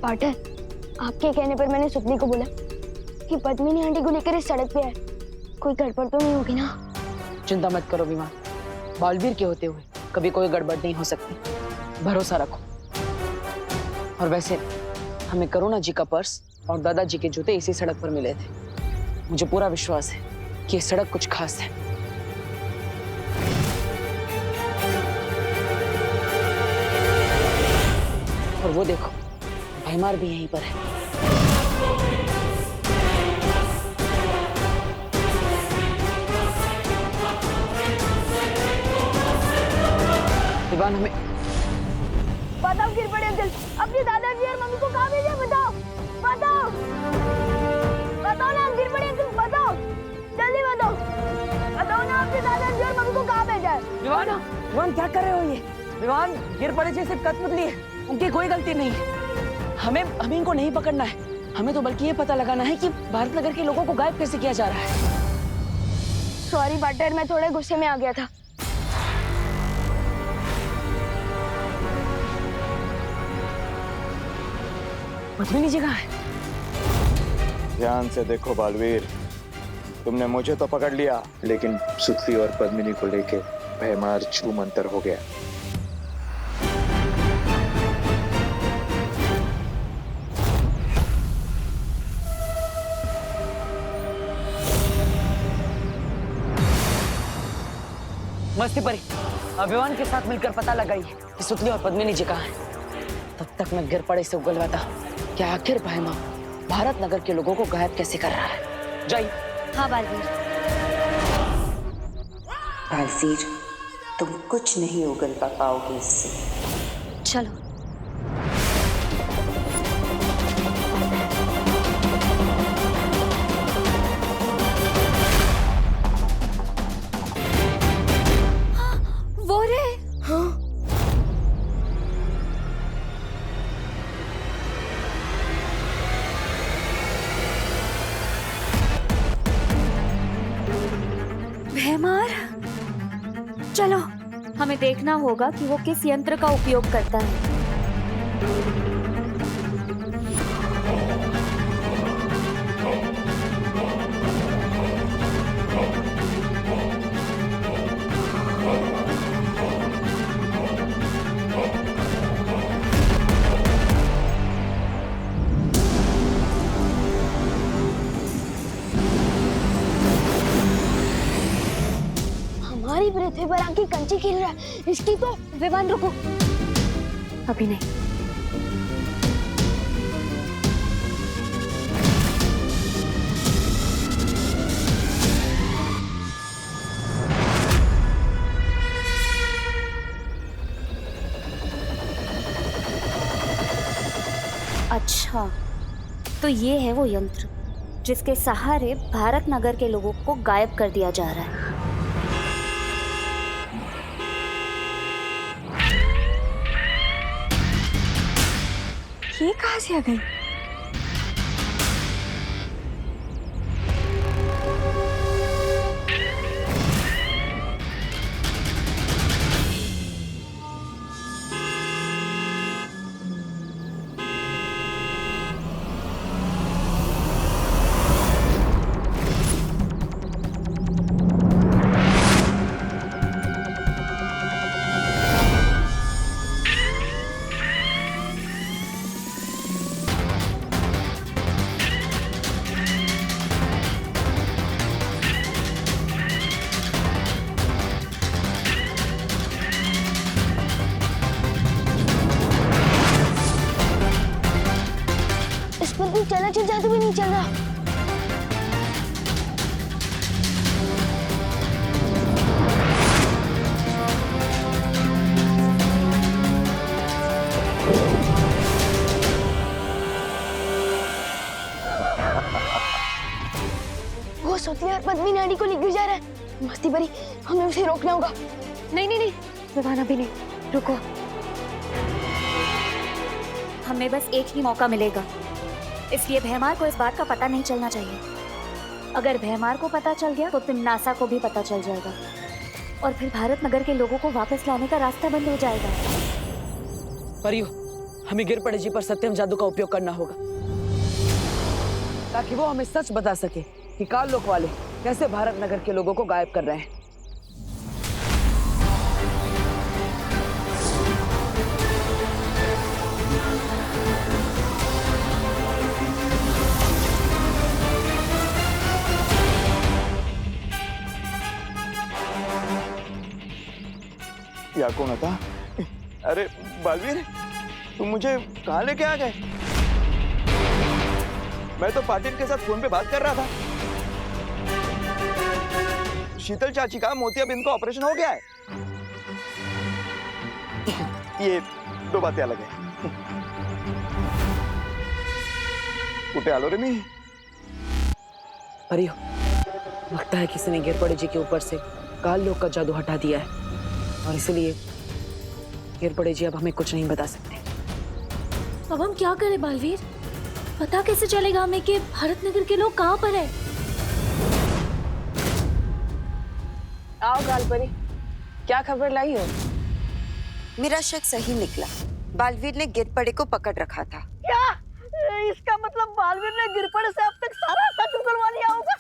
पाटर, आपके कहने पर मैंने सुपनी को बोला कि पद्मिनी आंटी को लेकर इस सड़क पे है। कोई गड़बड़ तो नहीं होगी ना? चिंता मत करो विमान, बालवीर के होते हुए कभी कोई गड़बड़ नहीं हो सकती, भरोसा रखो। और वैसे हमें करुणा जी का पर्स और दादाजी के जूते इसी सड़क पर मिले थे। मुझे पूरा विश्वास है कि ये सड़क कुछ खास है। और वो देखो, भैमार भी यहीं पर है। विमान, हमें बताओ गिर पड़े अंकल, अपने दादाजी और मम्मी को कहाँ भेजा? बताओ बताओ बताओ ना, गिर पड़े अंकल, बताओ जल्दी बताओ। बताओ ना, अपने दादाजी और मम्मी को कहाँ भेजा है? विमान, विमान क्या कर रहे हो ये? विमान, गिर पड़े जैसे कठपुतली है, उनकी कोई गलती नहीं है। हमें इनको नहीं पकड़ना है, हमें तो बल्कि ये पता लगाना है कि भारत नगर के लोगों को गायब कैसे किया जा रहा है। सॉरी पाटर, मैं थोड़े गुस्से में आ गया था। पद्मिनी जी कहाँ है? ध्यान से देखो बालवीर, तुमने मुझे तो पकड़ लिया, लेकिन सुत्ती और पद्मिनी को लेके भैमार छू मंतर हो गया। मस्ती परी, अभिमान के साथ मिलकर पता लगाइए कि सुतली और पद्मिनी जी कहाँ हैं। तब तक मैं गिर पड़े से उगलवाता कि आखिर भैमा भारत नगर के लोगों को गायब कैसे कर रहा है। जाइए। हाँ बालवीर। बालवीर, तुम कुछ नहीं उगलवा पाओगे इससे। चलो। वो रे। हाँ। भैमार, चलो हमें देखना होगा कि वो किस यंत्र का उपयोग करता है। हमारी पृथ्वी पर आके कंची खेल रहा है, इसकी तो। विमान रुको, अभी नहीं। अच्छा, तो ये है वो यंत्र जिसके सहारे भारत नगर के लोगों को गायब कर दिया जा रहा है। ये कहाँ से आ गई? चला चल जादू भी नहीं चल रहा। वो सोती और पद्मी नाडी को लेकर जा रहा है। मस्ती भरी, हमें उसे रोकना होगा। नहीं नहीं नहीं, विवान अभी नहीं, रुको। हमें बस एक ही मौका मिलेगा, इसलिए भैमार को इस बात का पता नहीं चलना चाहिए। अगर भैमार को पता चल गया तो फिर नासा को भी पता चल जाएगा और फिर भारत नगर के लोगों को वापस लाने का रास्ता बंद हो जाएगा। परियो, हमें गिरपड़े जी पर सत्यम जादू का उपयोग करना होगा ताकि वो हमें सच बता सके कि काल लोक वाले कैसे भारत नगर के लोगों को गायब कर रहे हैं। या कौन था? अरे बालवीर, तुम मुझे कहाँ लेके आ गए? मैं तो पाटिल के साथ फोन पे बात कर रहा था। शीतल चाची का मोतियाबिंद का ऑपरेशन हो गया है। ये दो बातें अलग है। कुटे आलो रे मी। परियो, लगता है किसी ने गिरपड़े जी के ऊपर से काल लोक का जादू हटा दिया है और इसलिए गिरपड़े जी अब हमें कुछ नहीं बता सकते। अब हम क्या करें बालवीर? पता कैसे चलेगा हमें कि भारत नगर के लोग कहाँ पर है? आओ गालपरी, क्या खबर लाई हो? मेरा शक सही निकला। बालवीर ने गिरपड़े को पकड़ रखा था। क्या इसका मतलब बालवीर ने गिरपड़े से अब तक सारा सच उगलवा लिया होगा?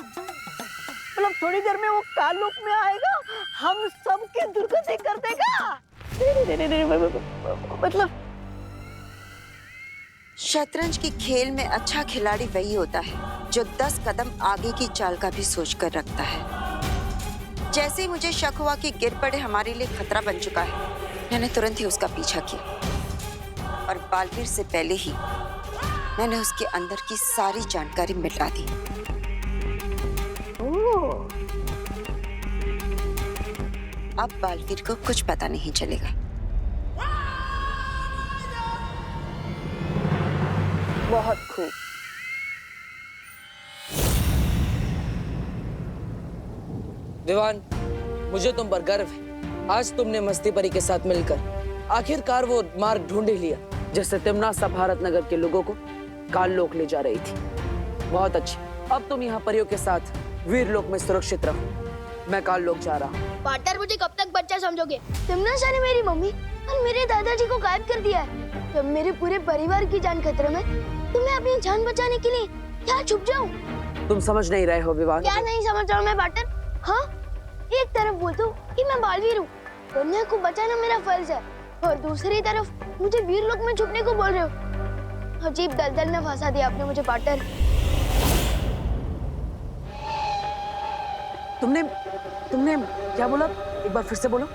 मतलब थोड़ी देर में वो काल लोक में आएगा, हम सबकी दुर्गति कर देगा। नहीं, मतलब शतरंज की खेल में अच्छा खिलाड़ी वही होता है जो 10 कदम आगे की चाल का भी सोचकर रखता है। जैसे ही मुझे शक हुआ कि गिरपड़े हमारे लिए खतरा बन चुका है, मैंने तुरंत ही उसका पीछा किया और बालवीर से पहले ही मैंने उसके अंदर की सारी जानकारी मिटा दी। अब बालवीर को कुछ पता नहीं चलेगा। बहुत खूब। विवान, मुझे तुम पर गर्व है। आज तुमने मस्ती परी के साथ मिलकर आखिरकार वो मार्ग ढूंढ ही लिया जिससे तिमनासा भारत नगर के लोगों को काल लोक ले जा रही थी। बहुत अच्छी। अब तुम यहाँ परियों के साथ वीर लोक में सुरक्षित रहो। मैं काल लोक जा रहा हूँ। पार्टनर, मुझे कब तक बच्चा समझोगे? तिमनासा ने मेरी मम्मी और मेरे दादाजी को गायब कर दिया है। जब मेरे पूरे परिवार की जान खतरे में, तो मैं अपनी जान बचाने के लिए क्या छुप जाऊं? तुम समझ नहीं रहे हो विवान। क्या नहीं समझ रहा हूँ मैं पार्टनर? हाँ, एक तरफ बोलते हो कि मैं बालवीर हूँ, दुनिया को बचाना मेरा फर्ज है, और दूसरी तरफ मुझे वीर लोक में छुपने को बोल रहे हो। अजीब दलदल में फंसा दिया आपने मुझे पार्टनर। तुमने क्या बोला? एक बार फिर से बोलो।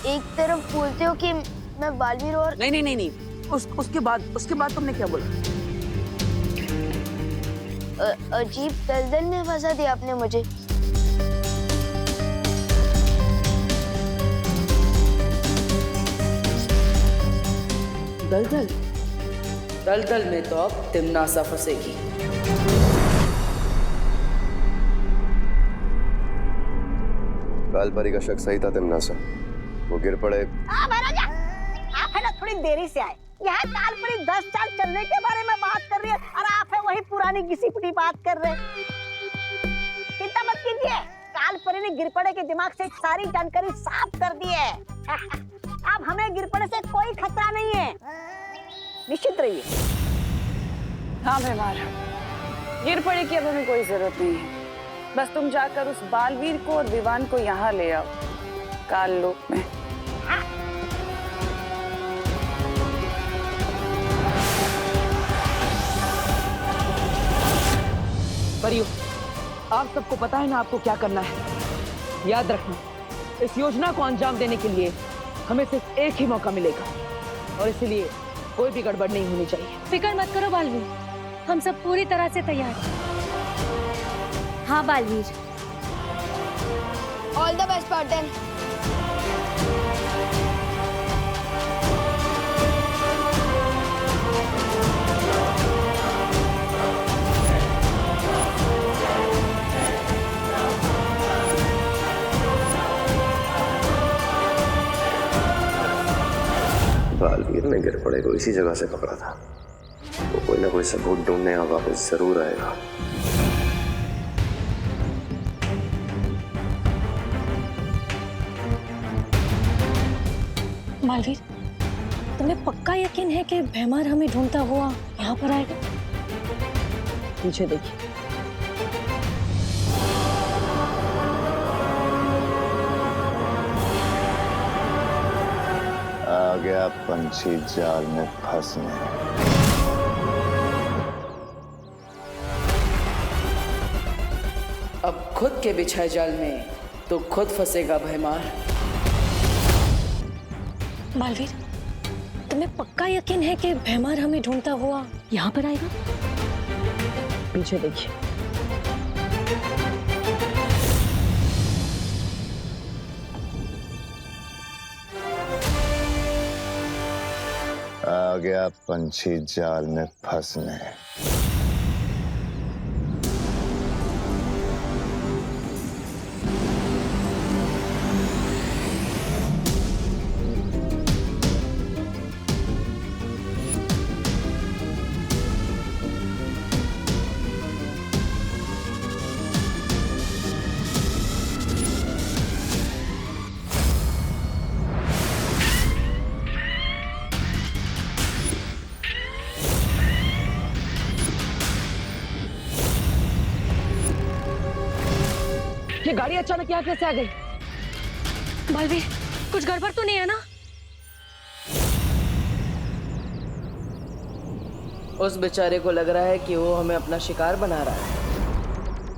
एक तरफ बोलते हो कि मैं बालवीर और नहीं। उसके बाद तुमने क्या बोला? अजीब दलदल में फंसा दिया आपने मुझे। दलदल में तो अब तिमनासा फंसेगी। कालपरी का शक सही था। तिमनासा वो गिर पड़े। महाराजा, आप है ना थोड़ी देरी से आए। यह कालपरी 10 साल चलने के बारे में बात कर रही है और आप है वही पुरानी घिसी पिटी बात कर रहे हैं। चिंता मत कीजिए, कालपरी ने गिरपड़े के दिमाग से सारी जानकारी साफ कर दी है। अब हमें गिरपड़े से कोई खतरा नहीं है, निश्चित रहिए। हाँ मेहमान, गिरपड़े की अब हमें कोई जरूरत नहीं है। बस तुम जाकर उस बालवीर को और विवान को यहाँ ले आओ काल लोक में। परियो, आप सबको पता है ना आपको क्या करना है। याद रखना, इस योजना को अंजाम देने के लिए हमें सिर्फ एक ही मौका मिलेगा और इसलिए कोई भी गड़बड़ नहीं होनी चाहिए। फिक्र मत करो बालवीर, हम सब पूरी तरह से तैयार हैं। हाँ Baalveer. All the best partner. Baalveer ने गिरपड़े को इसी जगह से पकड़ा था। वो कोई ना कोई सबूत ढूंढने वापस जरूर आएगा। बालवीर, तुम्हें पक्का यकीन है कि भैमार हमें ढूंढता हुआ यहाँ पर आएगा? पीछे देखिए। आ गया पंछी जाल में फंसने। अब खुद के बिछाए जाल में तो खुद फंसेगा भैमार। बालवीर, तुम्हें पक्का यकीन है कि भैमार हमें ढूंढता हुआ यहाँ पर आएगा? पीछे देखिए। आ गया पंछी जाल में फंसने। ये गाड़ी अचानक यहाँ कैसे आ गई? बालवीर, कुछ गड़बड़ तो नहीं है ना? उस बेचारे को लग रहा है कि वो हमें अपना शिकार बना रहा है,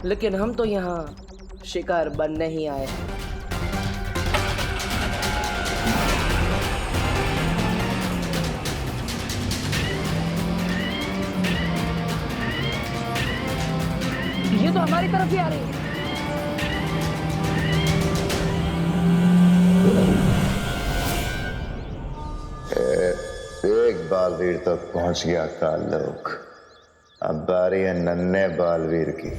लेकिन हम तो यहाँ शिकार बनने ही आए हैं। ये तो हमारी तरफ ही आ रही है। एक बालवीर तक पहुंच गया कालोक। अब बारी है नन्हे बालवीर की।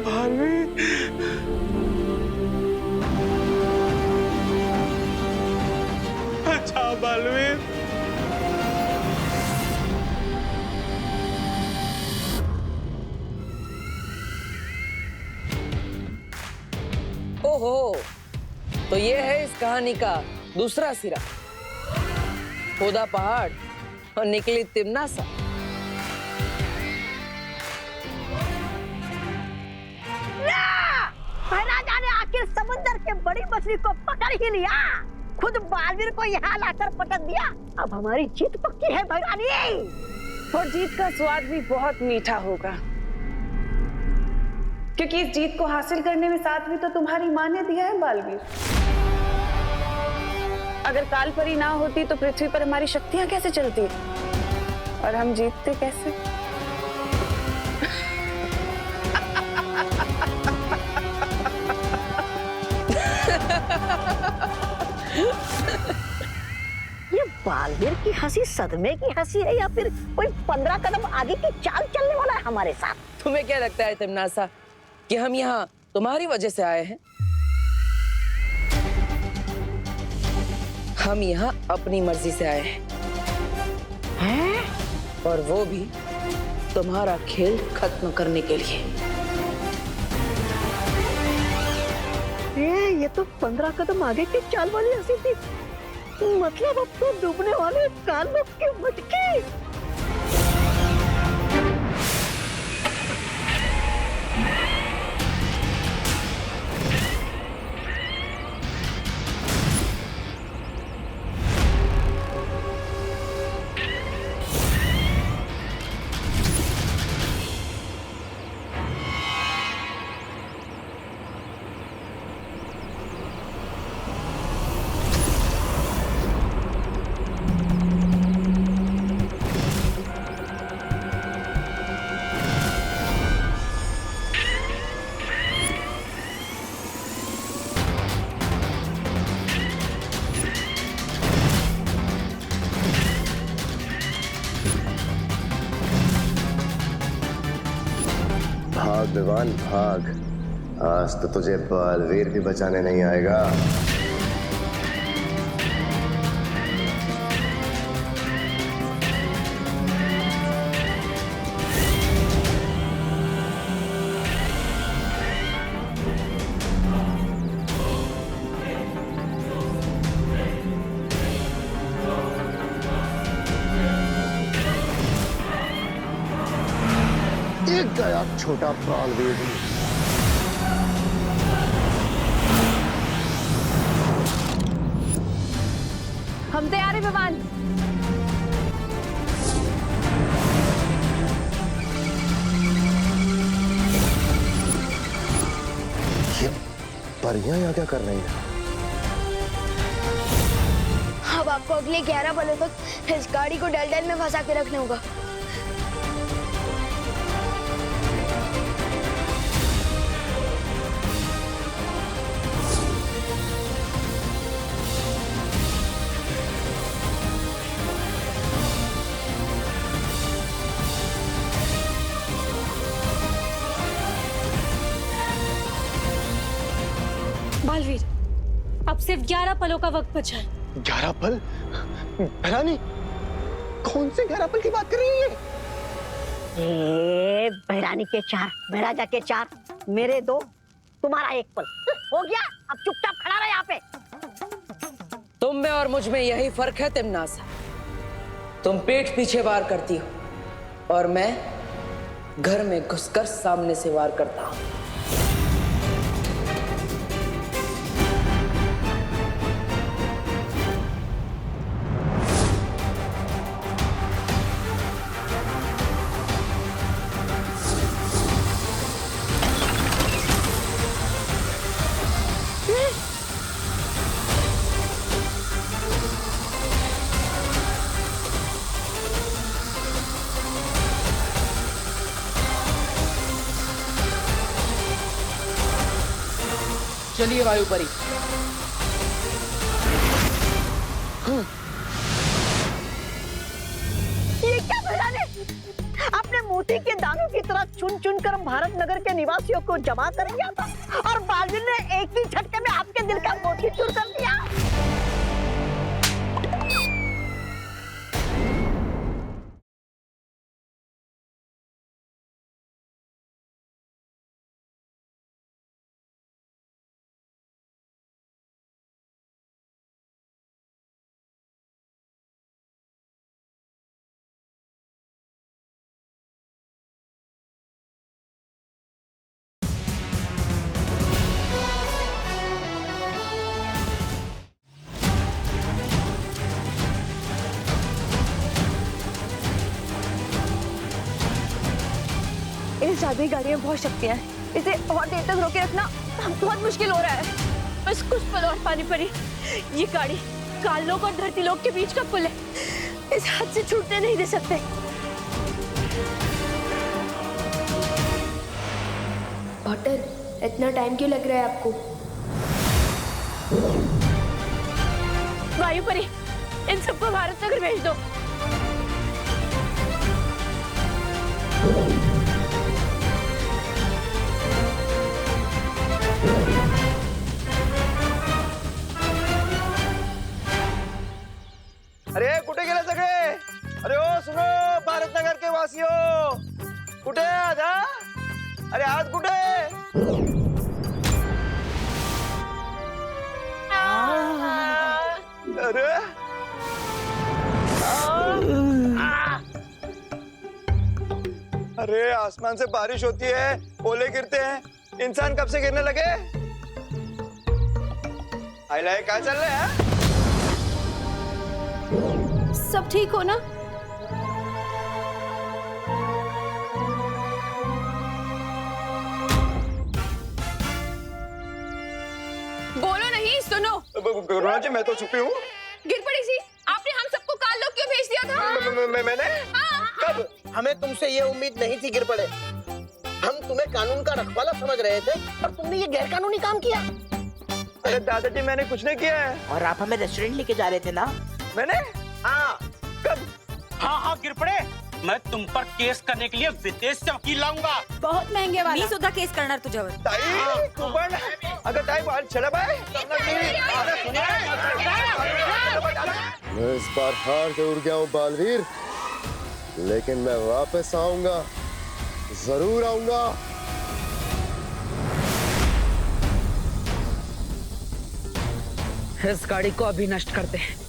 बालवीर, अच्छा बालवीर, ओहो, तो ये है इस कहानी का दूसरा सिरा। खोदा पहाड़ और निकली तिमनासा। महाराजा ने आखिर समुद्र के बड़ी मछली को पकड़ ही लिया, खुद बालवीर को यहाँ लाकर पटक दिया। अब हमारी जीत पक्की है भैरानी। और जीत का स्वाद भी बहुत मीठा होगा, क्योंकि इस जीत को हासिल करने में साथ भी तो तुम्हारी माँ ने दिया है बालवीर। अगर कालपरी ना होती तो पृथ्वी पर हमारी शक्तियां कैसे चलती और हम जीतते कैसे? ये बालवीर की हंसी सदमे की हंसी है या फिर कोई 15 कदम आगे की चाल चलने वाला है हमारे साथ? तुम्हें क्या लगता है तिमनासा कि हम यहाँ तुम्हारी वजह से आए हैं? हम यहाँ अपनी मर्जी से आए हैं, और वो भी तुम्हारा खेल खत्म करने के लिए। ये तो 15 कदम आगे की चाल वाली हंसी थी। मतलब अब तो डूबने वाले कालों की मटकी। भाग विवान भाग, आज तो तुझे बालवीर भी बचाने नहीं आएगा। गया छोटा बालवीर। हम तैयार हैं भगवान। ये परियां यहाँ क्या कर रही हैं? अब आपको अगले 11 पलों तक इस गाड़ी को डल में फंसा के रखना होगा। बालवीर, अब सिर्फ 11 पलों का वक्त बचा है। 11 पल? भैरानी, कौन से 11 पल की बात कर रही है? बहरानी के 4, बहराजा के 4, मेरे 2, तुम्हारा 1 पल हो गया। अब चुपचाप खड़ा रहे यहाँ पे। तुम में और मुझ में यही फर्क है तिमनासा। तुम पीठ पीछे वार करती हो और मैं घर में घुसकर सामने से वार करता हूं। चलिए वायुपरी। ये क्या बहराने? अपने मोती के दानों की तरह चुन चुन कर भारत नगर के निवासियों को जमा कर दिया था और बालवीर ने एक ही झटके में आपके दिल का मोती चूर कर दिया। इस आदमी गाड़ी में बहुत शक्तियां हैं। इसे और देर तक रोके रखना बहुत मुश्किल हो रहा है। बस कुछ पल और पानी पड़ी। ये गाड़ी काल लोक और धरती लोक के बीच का पुल है। इस हाथ से छूटने नहीं दे सकते। पॉटर, इतना टाइम क्यों लग रहा है आपको? वायुपरी, इन सबको भारत नगर भेज दो। अरे कुठे गेले सगळे? अरे ओ सुनो भारत नगर के वासियों, कुठे आज? अरे आज कुठे? अरे अरे आसमान से बारिश होती है, ओले गिरते हैं, इंसान कब से गिरने लगे? आइलाय क्या चल रहा है? सब ठीक हो ना? बोलो नहीं, सुनो। गुरुनाथ जी, मैं तो छुपी हूँ। गिर पड़ी सी। आपने हम सबको काल लोक क्यों भेज दिया था? मैंने? कब? हमें तुमसे ये उम्मीद नहीं थी गिर पड़े। हम तुम्हें कानून का रखवाला समझ रहे थे और तुमने ये गैर कानूनी काम किया। अरे दादाजी, मैंने कुछ नहीं किया है। और आप हमें रेस्टोरेंट लेके जा रहे थे ना? मैंने? हाँ। कब? हाँ गिर पड़े। मैं तुम पर केस करने के लिए विदेश से वकील लाऊंगा। बहुत महंगे वाला। मी सुद्धा केस करणार तुझ्यावर। ताई, तू पण अगर टाइम आज चला बाय। मैं इस बार हार जरूर गया हूँ बालवीर, लेकिन मैं वापस आऊंगा, जरूर आऊंगा। इस गाड़ी को अभी नष्ट करते हैं।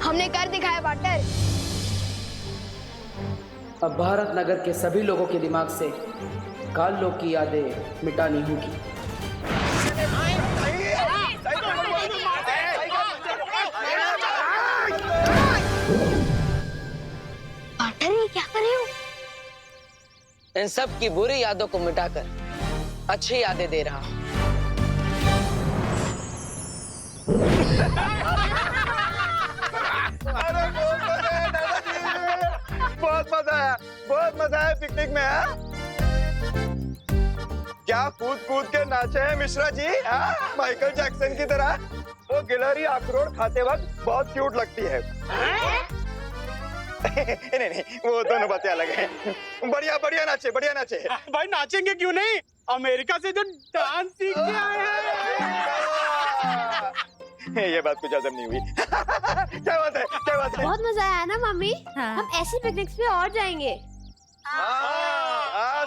हमने कर दिखाया पार्टनर। अब भारत नगर के सभी लोगों के दिमाग से काल लोग की यादें मिटानी होगी। पार्टनर ये क्या कर रहे हो? इन सब की बुरी यादों को मिटाकर अच्छी यादें दे रहा हूँ। बहुत मजा आया पिकनिक में। हाँ? क्या कूद कूद के नाचे हैं मिश्रा जी, हाँ? माइकल जैक्सन की तरह। वो गिलहरी अखरोट खाते वक्त बहुत क्यूट लगती है। नहीं, वो दोनों बातें अलग हैं। बढ़िया बढ़िया नाचे, बढ़िया नाचे। भाई नाचेंगे क्यों नहीं, अमेरिका से जो डांस सीख के आए हैं। ये बात कुछ हजम नहीं हुई। क्या बात है, क्या बात है? बहुत मजा आया ना मम्मी? हम ऐसी पिकनिक्स पे और जाएंगे।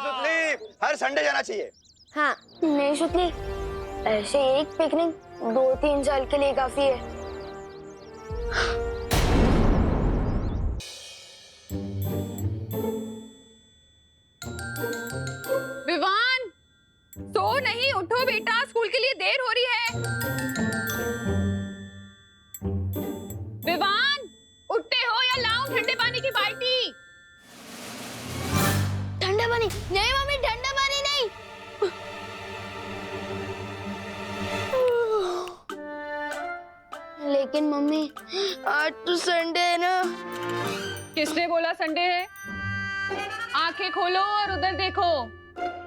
सुतली, हर संडे जाना चाहिए। हाँ नहीं सुतली, ऐसे एक पिकनिक 2-3 साल के लिए काफी है। विवान, सो नहीं, उठो बेटा, स्कूल के लिए देर हो रही है। विवान, उठते हो या लाऊं ठंडे पानी की बाल्टी? ठंडा पानी नहीं मम्मी, ठंडा पानी नहीं। लेकिन मम्मी आज तो संडे है ना। किसने बोला संडे है? आंखें खोलो और उधर देखो,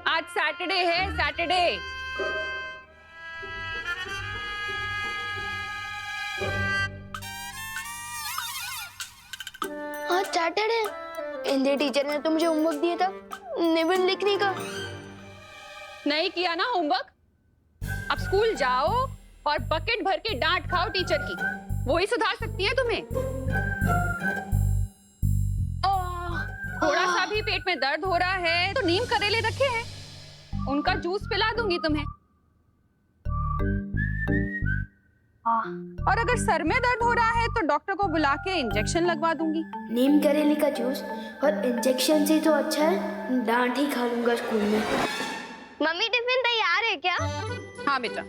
आज सैटरडे है, सैटरडे। आज सैटरडे, हिंदी टीचर ने तो मुझे होमवर्क दिया था निबंध लिखने का। नहीं किया ना होमवर्क? अब स्कूल जाओ और बकेट भर के डांट खाओ टीचर की, वो ही सुधार सकती है तुम्हें। थोड़ा सा भी पेट में दर्द हो रहा है तो नीम करेले रखे हैं, उनका जूस पिला दूंगी तुम्हें। और अगर सर में दर्द हो रहा है तो डॉक्टर को बुला के इंजेक्शन लगवा दूंगी। नीम करेले का जूस और इंजेक्शन से तो अच्छा है डांट ही खा लूंगा स्कूल में। मम्मी टिफिन तैयार है क्या? हाँ बेटा।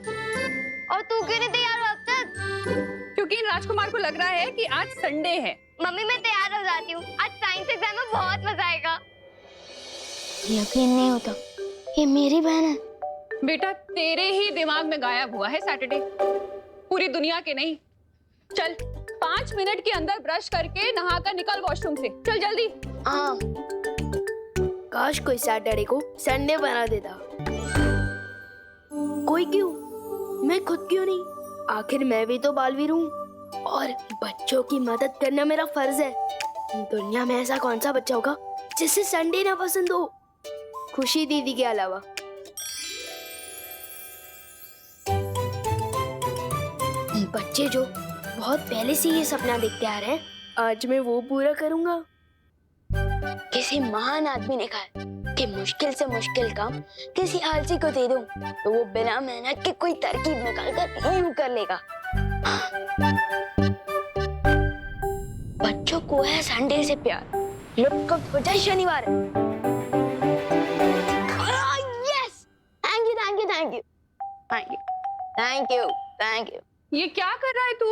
और तू क्यों नहीं तैयार हो अब तक? क्योंकि इन राजकुमार को लग रहा है कि आज संडे है। मम्मी मैं तैयार हो जाती हूँ, आज साइंस एग्जाम में बहुत मजा आएगा। यकीन नहीं होता ये मेरी बहन है। बेटा तेरे ही दिमाग में गायब हुआ है सैटरडे, पूरी दुनिया के नहीं। चल 5 मिनट के अंदर ब्रश करके नहाकर निकल वॉशरूम से, चल जल्दी। हाँ काश कोई सैटरडे को संडे बना देता। कोई क्यों, मैं खुद क्यों नहीं? आखिर मैं भी तो बालवीर हूँ और बच्चों की मदद करना मेरा फर्ज है। दुनिया में ऐसा कौन सा बच्चा होगा जिसे संडे ना पसंद हो, खुशी दीदी के अलावा। बच्चे जो बहुत पहले से ये सपना देखते आ रहे हैं, आज मैं वो पूरा करूंगा। किसी महान आदमी ने कहा कि मुश्किल से मुश्किल काम किसी आलसी को दे दूं तो वो बिना मेहनत के कोई तरकीब निकाल कर यूं कर लेगा। बच्चों को है संडे से प्यार, लुक हो जाए शनिवार। Yes, thank you thank you thank you thank you thank you thank you. ये क्या कर रहा है तू?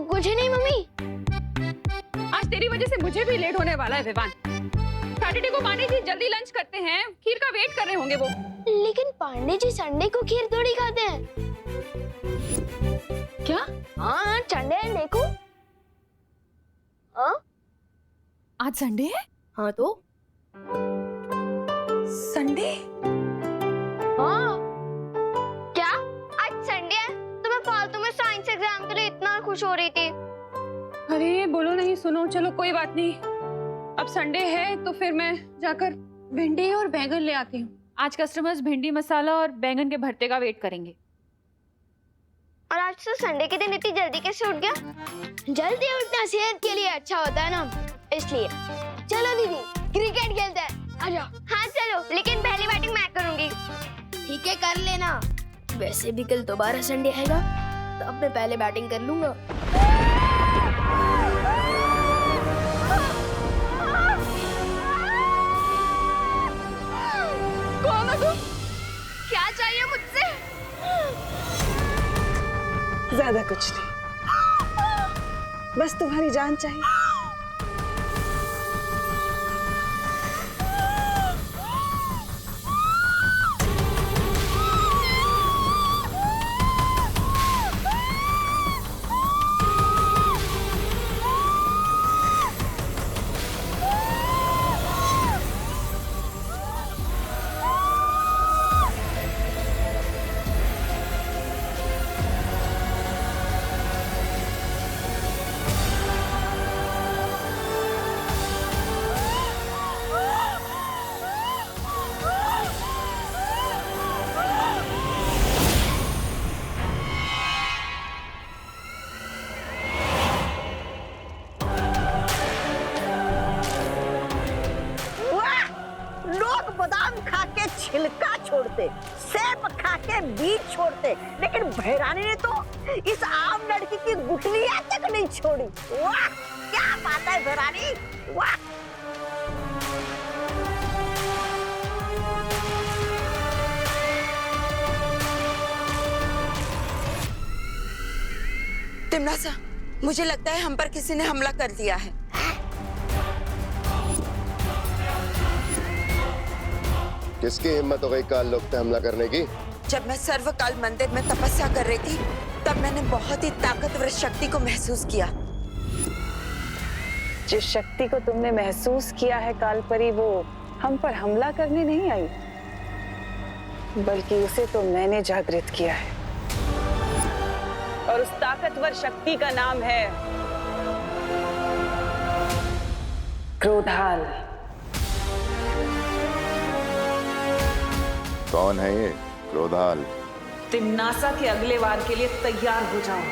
कुछ नहीं मम्मी। आज तेरी वजह से मुझे भी लेट होने वाला है विवान। सैटरडे को पांडे जी जल्दी लंच करते हैं, खीर का वेट कर रहे होंगे वो। लेकिन पांडे जी संडे को खीर थोड़ी खाते हैं। क्या? हाँ संडे है, देखो। हाँ आज संडे है? हाँ तो संडे? हाँ क्या आज संडे है? तो मैं फालतू में साइंस एग्जाम के लिए इतना खुश हो रही थी। अरे बोलो नहीं, सुनो, चलो कोई बात नहीं। अब संडे है तो फिर मैं जाकर भिंडी और बैंगन ले आती हूँ। आज कस्टमर्स भिंडी मसाला और बैंगन के भरते का वेट करेंगे। और आज तो संडे के दिन इतनी जल्दी कैसे उठ गया? जल्दी उठना सेहत के लिए अच्छा होता है ना, इसलिए। चलो दीदी क्रिकेट खेलते हैं, आ जाओ। हाँ चलो, लेकिन पहली बैटिंग मैं करूंगी। ठीक है कर लेना। वैसे भी कल दोबारा संडे आएगा, तो अब मैं पहले बैटिंग कर लूंगा। कौन हो तुम? क्या चाहिए मुझसे? ज्यादा कुछ नहीं, बस तुम्हारी जान चाहिए। बादाम खा के छिलका छोड़ते, सेब खा के बीज छोड़ते, लेकिन भैरानी ने तो इस आम लड़की की गुठलियां तक नहीं छोड़ी। वाह, क्या बात है भैरानी, वाह। तिमनासा, मुझे लगता है हम पर किसी ने हमला कर दिया है। किसकी हिम्मत हो गई काल लोक पे हमला करने की? जब मैं सर्वकाल मंदिर में तपस्या कर रही थी, तब मैंने बहुत ही ताकतवर शक्ति को महसूस किया। जिस शक्ति को तुमने महसूस किया है कालपरी, वो हम पर हमला करने नहीं आई, बल्कि उसे तो मैंने जागृत किया है। और उस ताकतवर शक्ति का नाम है क्रोधाल। कौन है ये क्रोधाल? तिम्नासा के अगले वार के लिए तैयार हो जाओ।